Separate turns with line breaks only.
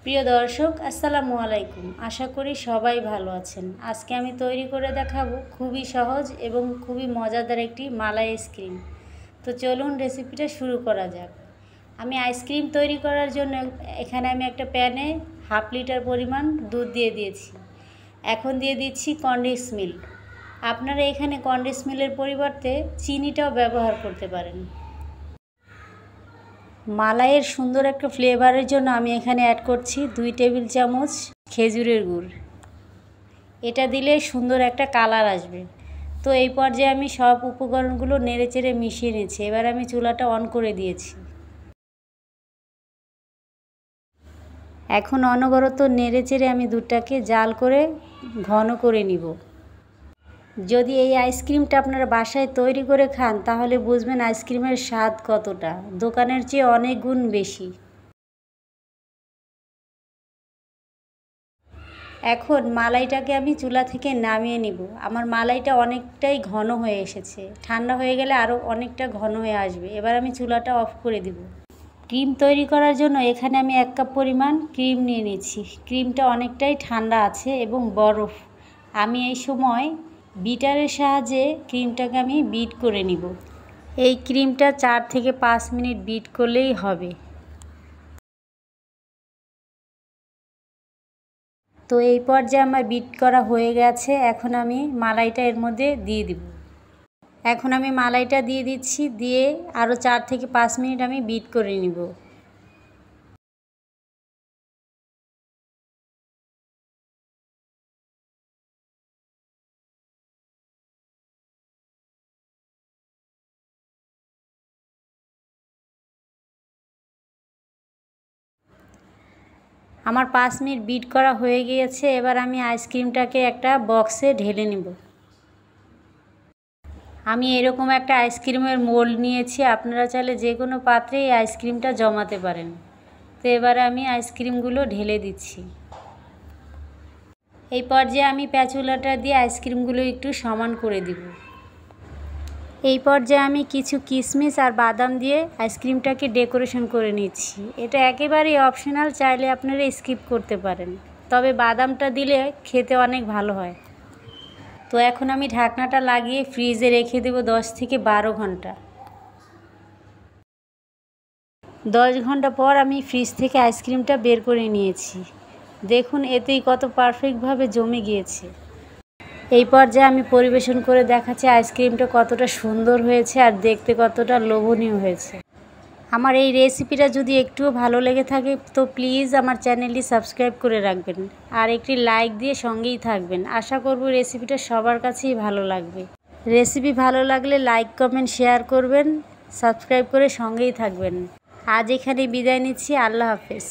প্রিয় দর্শক আসসালামু আলাইকুম। আশা করি সবাই ভালো আছেন। আজকে আমি তৈরি করে দেখাবো খুবই সহজ এবং খুবই মজাদার একটি মালাই আইসক্রিম। তো চলুন রেসিপিটা শুরু করা যাক। আমি আইসক্রিম তৈরি করার জন্য এখানে আমি একটা প্যানে 1/2 লিটার পরিমাণ দুধ দিয়ে দিয়েছি। এখন দিয়ে দিচ্ছি কনডেন্স মিল্ক। আপনারা এখানে কনডেন্স মিল্কের পরিবর্তে চিনিটাও ব্যবহার করতে পারেন। মালাইয়ের সুন্দর একটা ফ্লেভারের জন্য আমি এখানে অ্যাড করছি 2 টেবিল চামচ খেজুরের গুড়। এটা দিলে সুন্দর একটা কালার আসবে। তো এই পর্যায়ে আমি সব উপকরণগুলো নেড়েচেড়ে মিশিয়ে নিয়েছি। এবার আমি চুলাটা অন করে দিয়েছি। এখন অনবরত নেড়েচেড়ে আমি দুধটাকে জাল করে ঘন করে নিব। যদি এই আইসক্রিমটা আপনারা বাসায় তৈরি করে খান তাহলে বুঝবেন আইসক্রিমের স্বাদ কতটা, দোকানের চেয়ে অনেক গুণ বেশি। এখন মালাইটাকে আমি চুলা থেকে নামিয়ে নিব। আমার মালাইটা অনেকটাই ঘন হয়ে এসেছে, ঠান্ডা হয়ে গেলে আরও অনেকটা ঘন হয়ে আসবে। এবার আমি চুলাটা অফ করে দিব। ক্রিম তৈরি করার জন্য এখানে আমি 1 কাপ পরিমাণ ক্রিম নিয়ে নিচ্ছি। ক্রিমটা অনেকটাই ঠান্ডা আছে এবং বরফ। আমি এই সময় বিটারের সাহায্যে ক্রিমটাকে আমি বিট করে নিব। এই ক্রিমটা 4 থেকে 5 মিনিট বিট করলেই হবে। তো এই পর্যায়ে আমার বিট করা হয়ে গেছে। এখন আমি মালাইটা এর মধ্যে দিয়ে দিব। এখন আমি মালাইটা দিয়ে দিচ্ছি, দিয়ে আরও 4 থেকে 5 মিনিট আমি বিট করে নিব। আমার 5 মিনিট বিট করা হয়ে গিয়েছে। এবার আমি আইসক্রিমটাকে একটা বক্সে ঢেলে নেব। আমি এরকম একটা আইসক্রিমের মোল্ড নিয়েছি। আপনারা চাইলে যে কোনো পাত্রে এই আইসক্রিমটা জমাতে পারেন। তো এবারে আমি আইসক্রিমগুলো ঢেলে দিচ্ছি। এই পর্যায়ে আমি প্যাচুলাটা দিয়ে আইসক্রিমগুলো একটু সমান করে দিব। এই পর্যায়ে আমি কিছু কিশমিশ আর বাদাম দিয়ে আইসক্রিমটাকে ডেকোরেশন করে নিচ্ছি। এটা একেবারেই অপশনাল, চাইলে আপনারা স্কিপ করতে পারেন, তবে বাদামটা দিলে খেতে অনেক ভালো হয়। তো এখন আমি ঢাকনাটা লাগিয়ে ফ্রিজে রেখে দেব 10 থেকে 12 ঘন্টা। 10 ঘন্টা পর আমি ফ্রিজ থেকে আইসক্রিমটা বের করে নিয়েছি। দেখুন এতেই কত পারফেক্টভাবে জমে গিয়েছে। এই পর্যায়ে আমি পরিবেশন করে দেখাচ্ছি আইসক্রিমটা কতটা সুন্দর হয়েছে আর দেখতে কতটা লোভনীয় হয়েছে। আমার এই রেসিপিটা যদি একটুও ভালো লেগে থাকে তো প্লিজ আমার চ্যানেলটি সাবস্ক্রাইব করে রাখবেন আর একটি লাইক দিয়ে সঙ্গেই থাকবেন। আশা করব রেসিপিটা সবার কাছেই ভালো লাগবে। রেসিপি ভালো লাগলে লাইক কমেন্ট শেয়ার করবেন, সাবস্ক্রাইব করে সঙ্গেই থাকবেন। আজ এখানে বিদায় নিচ্ছি। আল্লাহ হাফেজ।